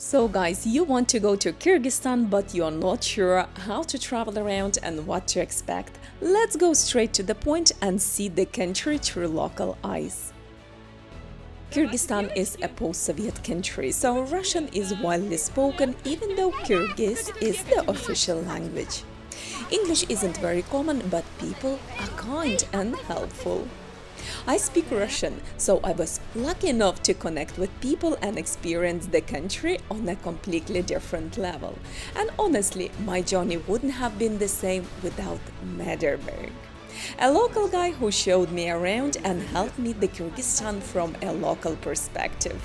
So guys, you want to go to Kyrgyzstan, but you're not sure how to travel around and what to expect. Let's go straight to the point and see the country through local eyes. Kyrgyzstan is a post-Soviet country, so Russian is widely spoken, even though Kyrgyz is the official language. English isn't very common, but people are kind and helpful. I speak Russian, so I was lucky enough to connect with people and experience the country on a completely different level. And honestly, my journey wouldn't have been the same without Mederberg, a local guy who showed me around and helped me the Kyrgyzstan from a local perspective.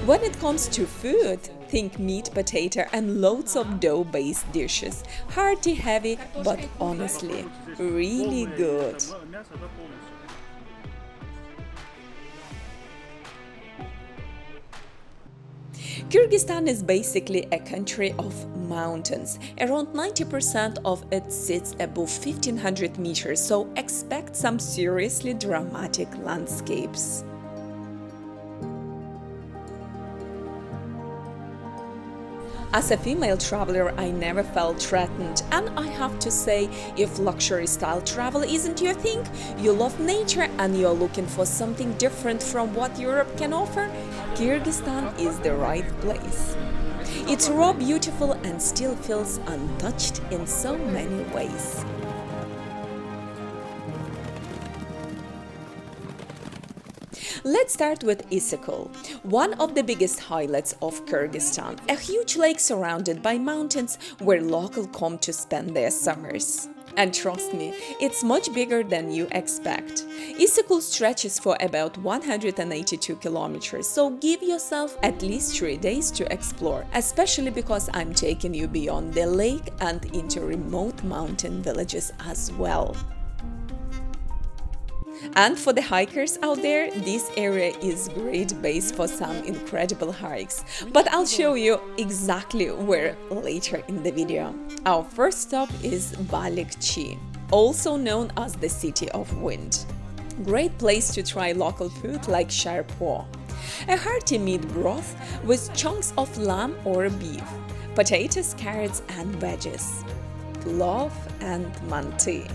When it comes to food, think meat, potato and loads of dough-based dishes. Hearty, heavy, but honestly, really good. Kyrgyzstan is basically a country of mountains. Around 90% of it sits above 1500 meters, so expect some seriously dramatic landscapes. As a female traveler, I never felt threatened, and I have to say, if luxury-style travel isn't your thing, you love nature and you're looking for something different from what Europe can offer, Kyrgyzstan is the right place. It's raw, beautiful, and still feels untouched in so many ways. Let's start with Issyk-Kul, one of the biggest highlights of Kyrgyzstan, a huge lake surrounded by mountains where locals come to spend their summers. And trust me, it's much bigger than you expect. Issyk-Kul stretches for about 182 kilometers, so give yourself at least 3 days to explore, especially because I'm taking you beyond the lake and into remote mountain villages as well. And for the hikers out there, this area is great base for some incredible hikes, but I'll show you exactly where later in the video. Our first stop is Balıkçı, also known as the City of Wind. Great place to try local food like sharpo, a hearty meat broth with chunks of lamb or beef, potatoes, carrots and veggies, plov and manti.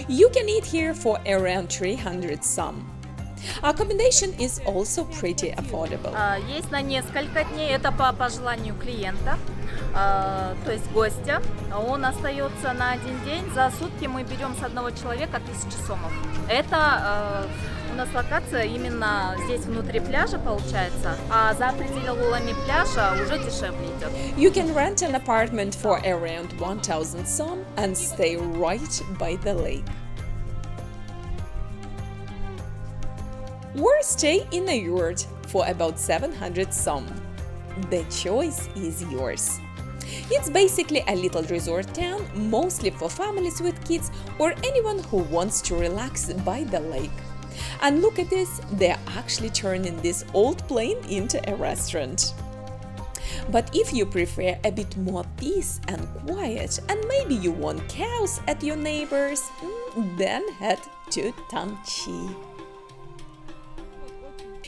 You can eat here for around 300 сом. Accommodation is also pretty affordable. Есть на несколько дней, это по пожеланию клиента, то есть гостя. Он остается на один день. За сутки мы берем с одного человека 1000 сомов. Это у нас локация именно здесь внутри пляжа получается, а за пределами пляжа уже дешевле идет. You can rent an apartment for around 1000 som and stay right by the lake. Or stay in a yurt for about 700 som. The choice is yours. It's basically a little resort town, mostly for families with kids or anyone who wants to relax by the lake. And look at this, they're actually turning this old plane into a restaurant. But if you prefer a bit more peace and quiet, and maybe you want cows at your neighbors, then head to Tamchi.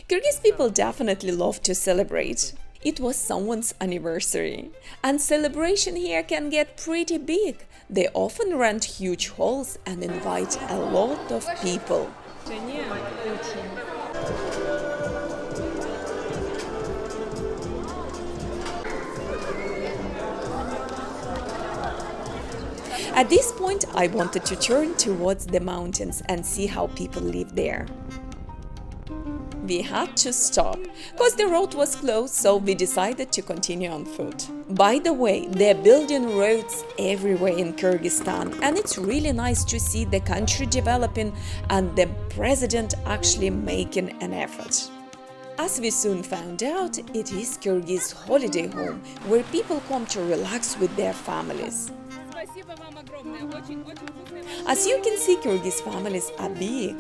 Kyrgyz people definitely love to celebrate. It was someone's anniversary, and celebration here can get pretty big. They often rent huge halls and invite a lot of people. At this point, I wanted to turn towards the mountains and see how people live there. We had to stop, because the road was closed, so we decided to continue on foot. By the way, they're building roads everywhere in Kyrgyzstan, and it's really nice to see the country developing and the president actually making an effort. As we soon found out, it is Kyrgyz holiday home, where people come to relax with their families. As you can see, Kyrgyz families are big.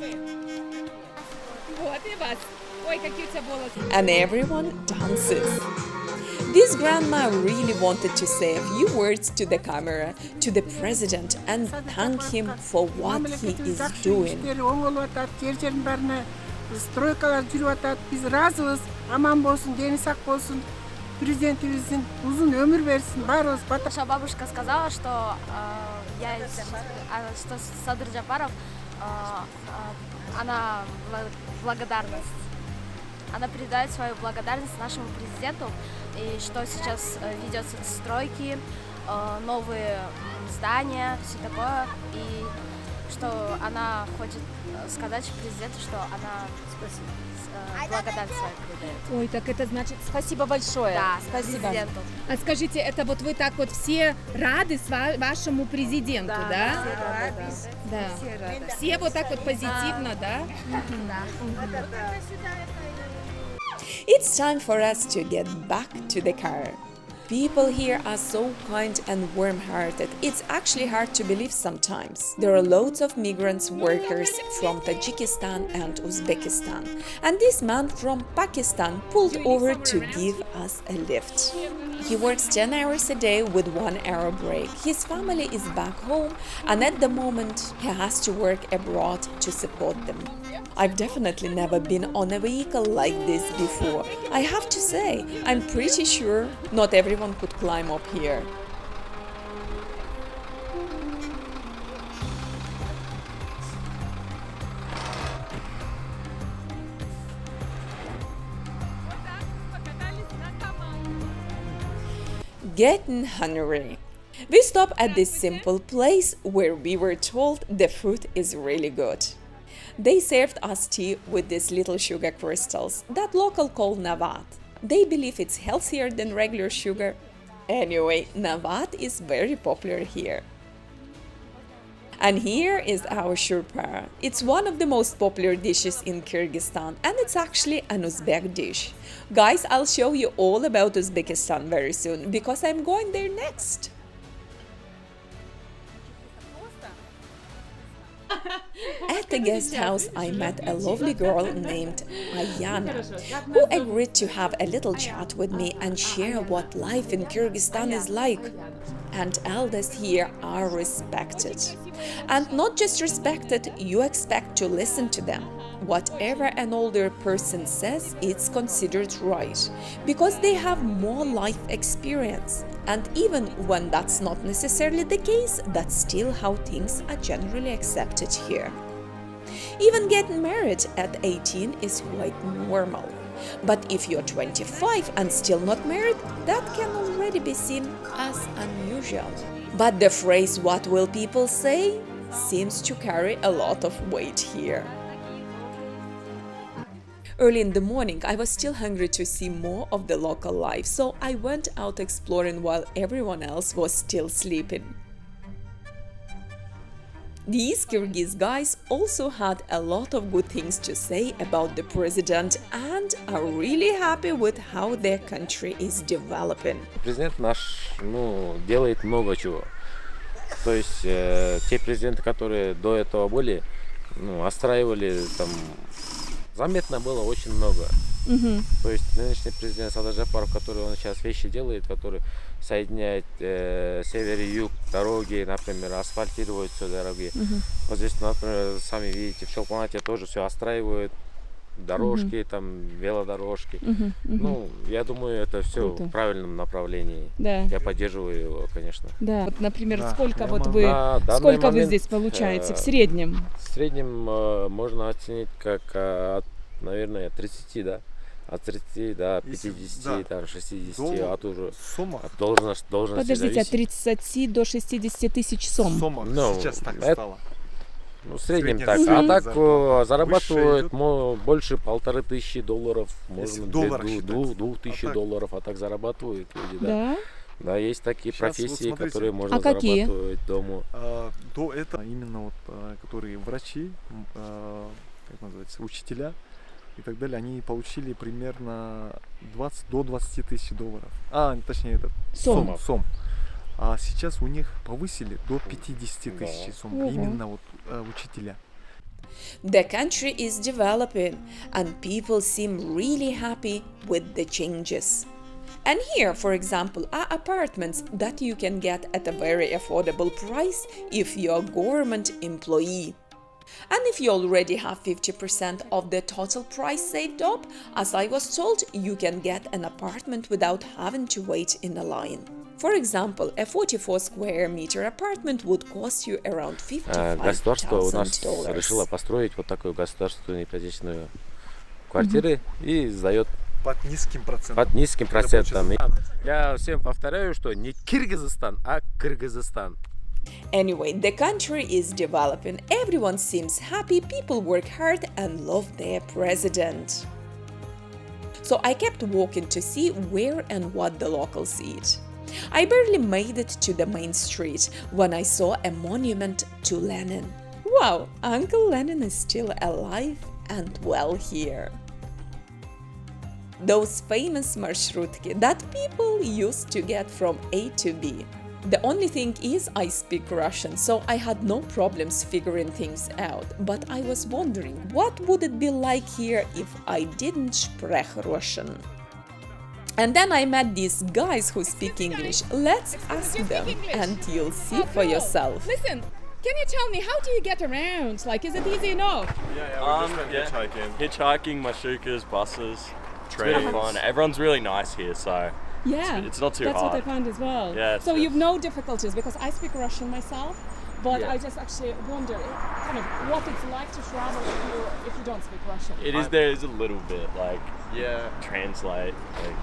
And everyone dances. This grandma really wanted to say a few words to the camera, to the president, and thank him for what he is doing. Стройкалар жүрүп атат. Биз ыраазыбыз. Аман болсун, дени сак болсун. Президентибиздин узун өмүр берсин. Баарыбыз бата. Наша бабушка сказала, что что Садыр Джапаров, она благодарность. Она передает свою благодарность нашему президенту, и что сейчас ведется стройки, новые здания, все такое, и что она хочет сказать президенту, что она благодарность свою передает. Ой, так это значит спасибо большое. Да, спасибо. президенту. А скажите, это вот вы так вот все рады вашему президенту, да? Да. Все рады. Все вот так вот позитивно, да? It's time for us to get back to the car. People here are so kind and warm-hearted. It's actually hard to believe sometimes. There are loads of migrants workers from Tajikistan and Uzbekistan. And this man from Pakistan pulled over to give us a lift. He works 10 hours a day with 1 hour break. His family is back home, and at the moment he has to work abroad to support them. I've definitely never been on a vehicle like this before. I have to say, I'm pretty sure not everyone could climb up here. Getting hungry. We stop at this simple place where we were told the food is really good. They served us tea with these little sugar crystals that local call navat. They believe it's healthier than regular sugar. Anyway, navat is very popular here. And here is our shurpa. It's one of the most popular dishes in Kyrgyzstan, and it's actually an Uzbek dish. Guys, I'll show you all about Uzbekistan very soon because I'm going there next. At the guest house, I met a lovely girl named Ayana, who agreed to have a little chat with me and share what life in Kyrgyzstan is like. And elders here are respected. And not just respected, you expect to listen to them. Whatever an older person says, it's considered right, because they have more life experience. And even when that's not necessarily the case, that's still how things are generally accepted here. Even getting married at 18 is quite normal. But if you're 25 and still not married, that can already be seen as unusual. But the phrase "what will people say" seems to carry a lot of weight here. Early in the morning, I was still hungry to see more of the local life, so I went out exploring while everyone else was still sleeping. These Kyrgyz guys also had a lot of good things to say about the president and are really happy with how their country is developing. Президент наш, делает много чего. То есть те президенты, которые до этого были, отстраивали там, заметно было очень много. То есть нынешний президент Садыр Джапаров, который он сейчас вещи делает, который соединяет север и юг дороги, например, асфальтирует все дороги. Вот здесь, например, сами видите, в Шелпанате тоже все остраивают, дорожки, там, велодорожки. Я думаю, это все в правильном направлении. Да. Я поддерживаю его, конечно. Да. Вот, например, Да, сколько вот вы, сколько вы момент, здесь получаете в среднем? В среднем можно оценить как от, наверное, 30, да. От 30 до 50, там, 60, от уже Сумма. должности Подождите, от зависит. 30 до 60 тысяч сом. Сумма сейчас так это- стало. В среднем Средняя так. А зарплата так выше зарабатывают идет. больше 1500 $, Если можно в долларах считать. 2000 А так? $, а так зарабатывают люди, да. Да? Да, есть такие Сейчас вот профессии, смотрите. которые можно А какие? зарабатывать дома. До этого именно вот, которые врачи, как называется, учителя и так далее, они получили примерно 20 до 20 тысяч $. Точнее, это Сом. сом. А сейчас у них повысили до 50 тысяч сом. Ого. Именно вот учителя. The country is developing and people seem really happy with the changes. And here, for example, are apartments that you can get at a very affordable price if you're a government employee. And if you already have 50% of the total price saved up, as I was told, you can get an apartment without having to wait in a line. For example, a 44 square meter apartment would cost you around Государство у нас $55,000. решило построить вот такую государственную ипотечную квартиры и сдает Под низким процентом. под низким процентом. Я всем повторяю, что не Кыргызстан, а Кыргызстан. Anyway, the country is developing, everyone seems happy, people work hard and love their president. So I kept walking to see where and what the locals eat. I barely made it to the main street when I saw a monument to Lenin. Wow, Uncle Lenin is still alive and well here. Those famous marshrutki that people used to get from A to B. The only thing is I speak Russian, so I had no problems figuring things out, but I was wondering what would it be like here if I didn't sprech Russian. And then I met these guys who speak English. Let's ask them and you'll see for yourself. Listen, can you tell me, how do you get around? Like, is it easy enough? Yeah, we just went hitchhiking, marshukas, buses. It's really fun. Everyone's really nice here, so Yeah, it's not too that's hard. what I found as well. Yeah, so it's you've no difficulties, because I speak Russian myself, but Yeah. I just actually wonder kind of what it's like to travel if you don't speak Russian. There is a little bit like Yeah, translate. Like,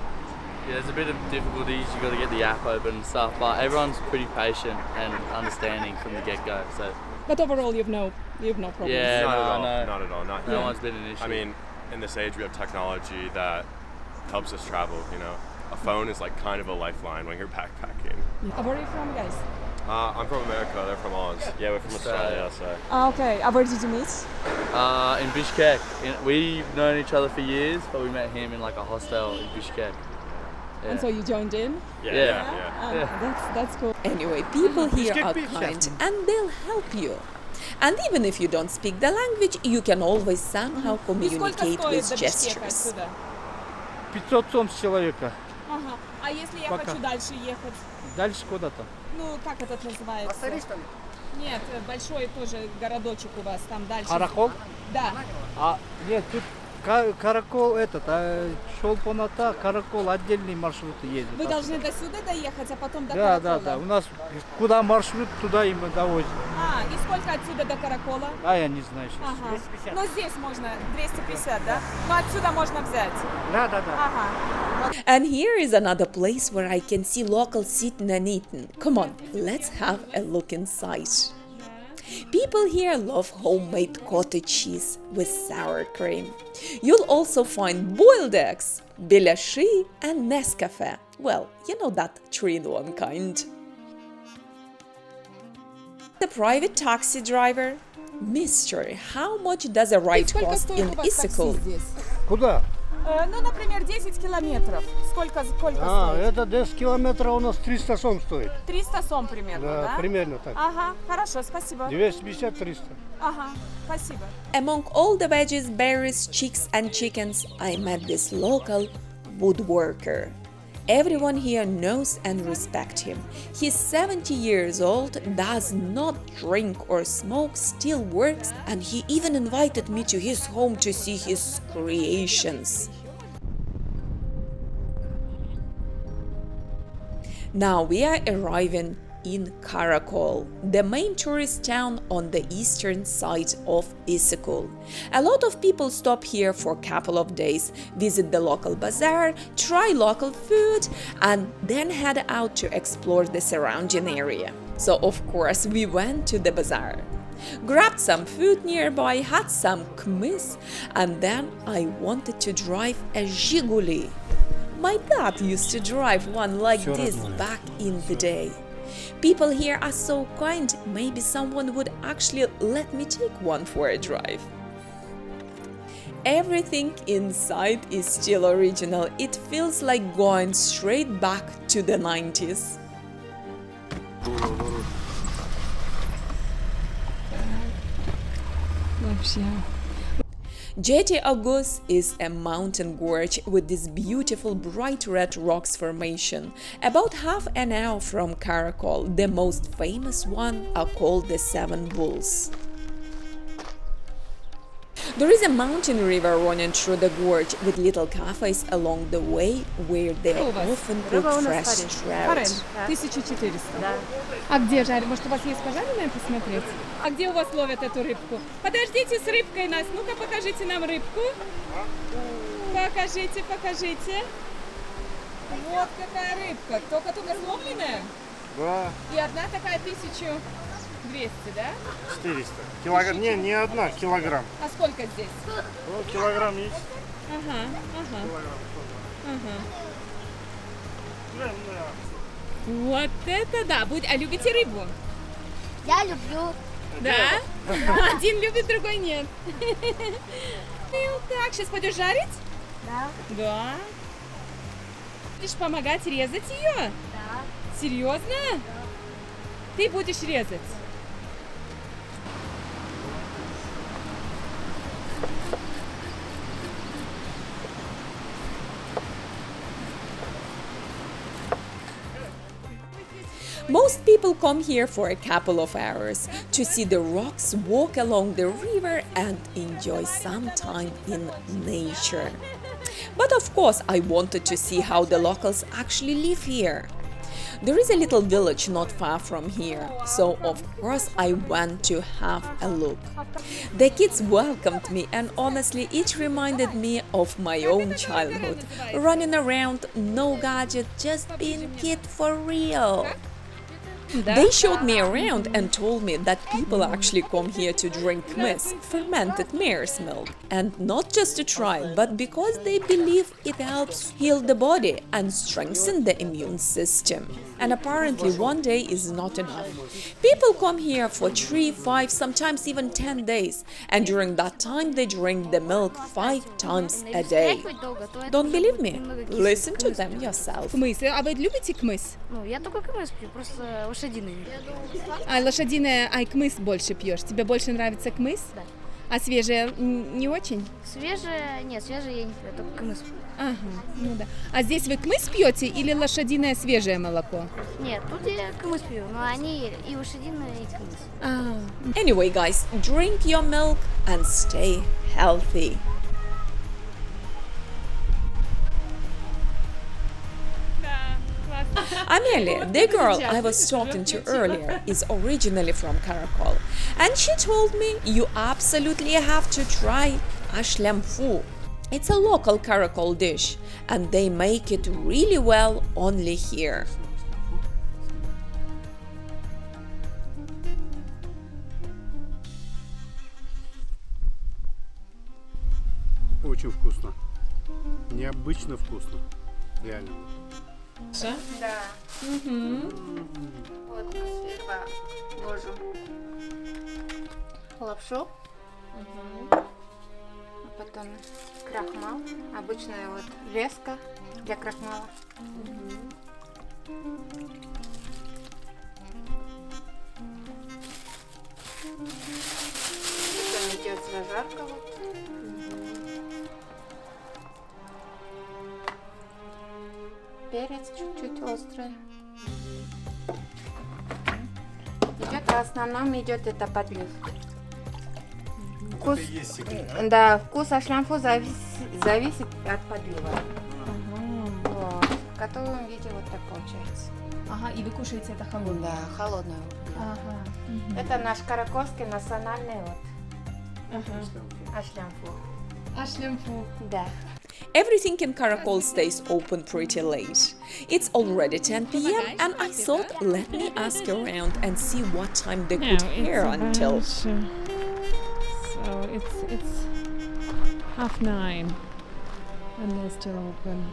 there's a bit of difficulties. You got to get the app open and stuff, but everyone's pretty patient and understanding from the get-go. So But overall, you've no problems. yeah, Not at all. no, Not at all. Not no here. one's been an issue. I mean, in this age, we have technology that helps us travel. You know, a phone is like kind of a lifeline when you're backpacking. Where are you from, guys? I'm from America. They're from Oz. yeah, we're from Australia, so Okay. Where did you meet? in Bishkek, we've known each other for years, but we met him in like a hostel in Bishkek. Yeah. And so you joined in? Yeah. That's cool. Anyway, people here are kind and they'll help you. And even if you don't speak the language, you can always somehow communicate with gestures. 500 сом с человека. Ага. А если я Пока. хочу дальше ехать? Дальше куда-то. Ну, как этот называется? Нет, большой тоже городочек у вас, там дальше. Каракол? Да. А нет, тут Каракол Шолпоната, Каракол отдельный маршрут едет. Вы должны до сюда доехать, а потом до Да, Каракола? да. У нас куда маршрут, туда и мы довозим. И сколько отсюда до Каракола? А я не знаю сейчас. Ага. Ну, здесь можно 250, да? Но отсюда можно взять. Да. Ага. And here is another place where I can see locals sitting and eating. Come on, let's have a look inside. People here love homemade cottage cheese with sour cream. You'll also find boiled eggs, belashi and Nescafe. Well, you know that 3-in-1 kind. The private taxi driver. Mystery, how much does a ride Сколько cost стоит in у вас такси Issyk-Kul? здесь? Куда? Ну, например, 10 километров. Сколько стоит? Это 10 километров у нас 300 сом стоит. 300 сом примерно, да? Примерно так. Ага, хорошо, спасибо. 250-300. Ага, спасибо. Among all the veggies, berries, chicks and chickens, I met this local woodworker. Everyone here knows and respects him. He's 70 years old, does not drink or smoke, still works, and he even invited me to his home to see his creations. Now we are arriving in Karakol, the main tourist town on the eastern side of Issyk-Kul. A lot of people stop here for a couple of days, visit the local bazaar, try local food, and then head out to explore the surrounding area. So of course we went to the bazaar, grabbed some food nearby, had some kumis, and then I wanted to drive a Zhiguli. My dad used to drive one like this back in the day. People here are so kind, maybe someone would actually let me take one for a drive. Everything inside is still original. It feels like going straight back to the 90s. Jeti-Oguz is a mountain gorge with this beautiful bright red rocks formation. About half an hour from Karakol, the most famous one are called the Seven Bulls. There is a mountain river running through the gorge with little cafes along the way where they often cook fresh trout. 1400. А где жарят? Может, у вас есть пожаренное посмотреть? А где у вас ловят эту рыбку? Подождите с рыбкой нас. Ну-ка, покажите нам рыбку. Покажите, покажите. Вот какая рыбка. Только сломленная? Да, И одна такая 1200, да? 400. Килограмм, не одна, килограмм. А сколько здесь? Ну, килограмм есть. Ага. Вот это да. А любите рыбу? Я люблю. Да? Один любит, другой нет. Ну так, сейчас пойдешь жарить? Да. Да. Будешь помогать резать ее? Да. Серьезно? Да. Ты будешь резать? Most people come here for a couple of hours to see the rocks, walk along the river and enjoy some time in nature. But of course, I wanted to see how the locals actually live here. There is a little village not far from here, so of course I went to have a look. The kids welcomed me and honestly it reminded me of my own childhood, running around, no gadget, just being kid for real. They showed me around and told me that people actually come here to drink kumis, fermented mare's milk, and not just to try, but because they believe it helps heal the body and strengthen the immune system. And apparently one day is not enough. People come here for 3, 5, sometimes even 10 days, and during that time they drink the milk 5 times a day. Don't believe me? Listen to them yourself. Кмыс. А вы любите кмыс? Ну, я только кмыс пью, просто лошадиный. А лошадиное, кмыс больше пьешь. Тебе больше нравится кмыс? Да. А свежее не очень? Свежее, нет, свежее я не пью, я только кмыс пью. Ага, ну да. А здесь вы кмыс пьете или лошадиное свежее молоко? Нет, тут я кмыс пью, но они и лошадиные, и кмыс. Anyway, guys, drink your milk and stay healthy. Amelia, the girl I was talking to earlier, is originally from Karakol, and she told me you absolutely have to try Ashlyan-Fu. It's a local Karakol dish, and they make it really well only here. Очень вкусно. Необычно вкусно. Реально. Да. Вот сперва ложу лапшу, а потом крахмал, обычная вот леска для крахмала. Потом идет зажарка вот. Перец чуть-чуть острый. Идет, в основном идет это подлив. Вкус, да, вкус Ashlyan-Fu зависит от подлива. Вот. В готовом виде вот так получается. Ага, и вы кушаете это холодное? Да, холодное. Ага. Это наш каракольский национальный вот. Ashlyan-Fu. Ashlyan-Fu. Да. Everything in Karakol stays open pretty late. It's already 10 p.m. and I thought let me ask around and see what time they could hear until. So it's 9:30 and they're still open.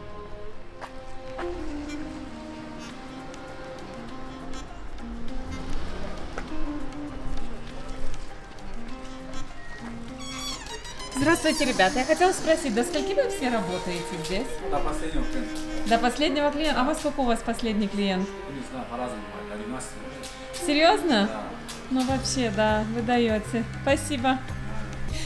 Здравствуйте, ребята. Я хотела спросить, до скольки вы все работаете здесь? До последнего клиента. До последнего клиента? А во сколько у вас последний клиент? Не знаю, по-разному. До 12. Серьезно? Да. Ну вообще, да, вы даете. Спасибо.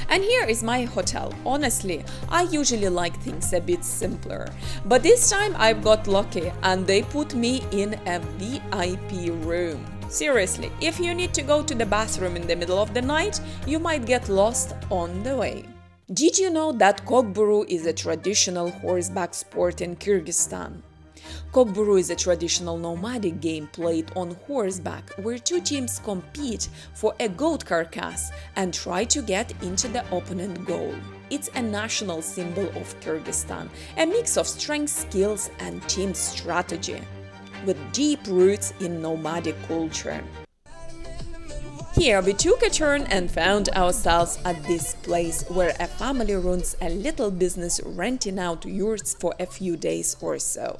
And here is my hotel. Honestly, I usually like things a bit simpler. But this time I've got lucky and they put me in a VIP room. Seriously, if you need to go to the bathroom in the middle of the night, you might get lost on the way. Did you know that kokburu is a traditional horseback sport in Kyrgyzstan? Kokburu is a traditional nomadic game played on horseback where two teams compete for a goat carcass and try to get into the opponent goal. It's a national symbol of Kyrgyzstan, a mix of strength, skills and team strategy, with deep roots in nomadic culture. Here we took a turn and found ourselves at this place where a family runs a little business renting out yurts for a few days or so.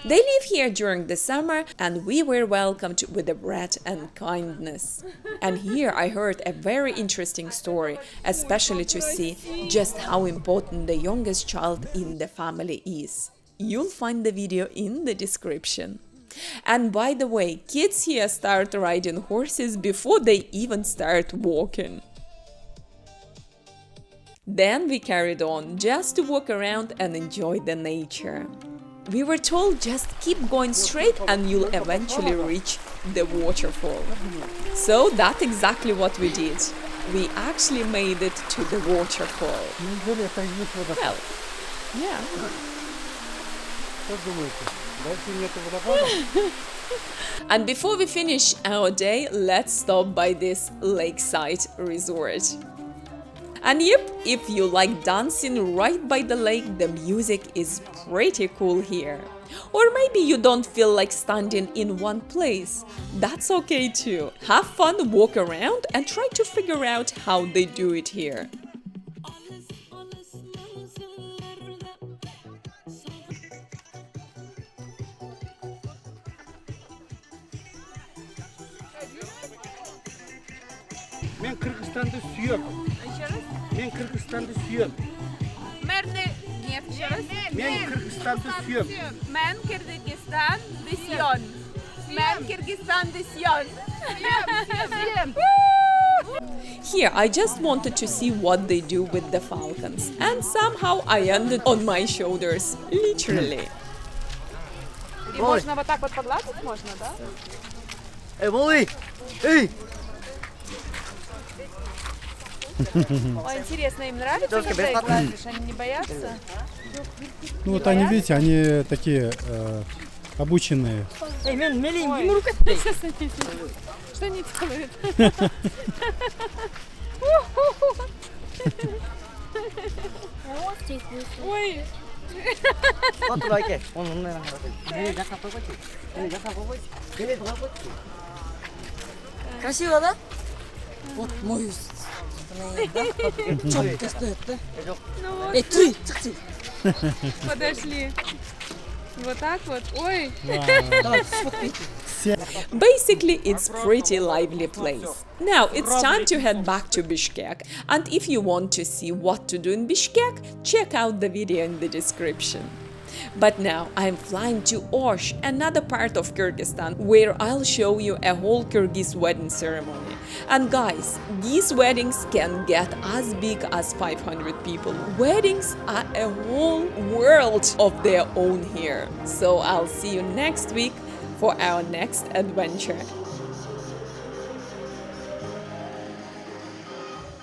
They live here during the summer and we were welcomed with a bread and kindness. And here I heard a very interesting story, especially to see just how important the youngest child in the family is. You'll find the video in the description. And by the way, kids here start riding horses before they even start walking. Then we carried on just to walk around and enjoy the nature. We were told just keep going straight and you'll eventually reach the waterfall. So that's exactly what we did. We actually made it to the waterfall. Well, yeah. And before we finish our day, let's stop by this lakeside resort. And yep, if you like dancing right by the lake, the music is pretty cool here. Or maybe you don't feel like standing in one place. That's okay too. Have fun, walk around and try to figure out how they do it here. Мен Кыргызстанды сүйем. Мен Кыргызстанды сүйем. Мен Кыргызстанды сүйем. Мен Кыргызстанды сүйем. Мен Кыргызстанды сүйем. Here, I just wanted to see what they do with the falcons, and somehow I ended on my shoulders, literally. И можно вот так вот погладить, можно, да? Эй, малый! Эй! Ой, интересно, им нравится, когда их гладишь? Они не боятся? Ну вот они, видите, они такие обученные. Ой, что они делают? Ой! Красиво, да? Вот мой. Четко стоит, да? Эй, ты! Подошли. Вот так вот. Ой! Basically, it's pretty lively place. Now it's time to head back to Bishkek. And if you want to see what to do in Bishkek, check out the video in the description. But now I'm flying to Osh, another part of Kyrgyzstan, where I'll show you a whole Kyrgyz wedding ceremony. And guys, these weddings can get as big as 500 people. Weddings are a whole world of their own here. So I'll see you next week for our next adventure.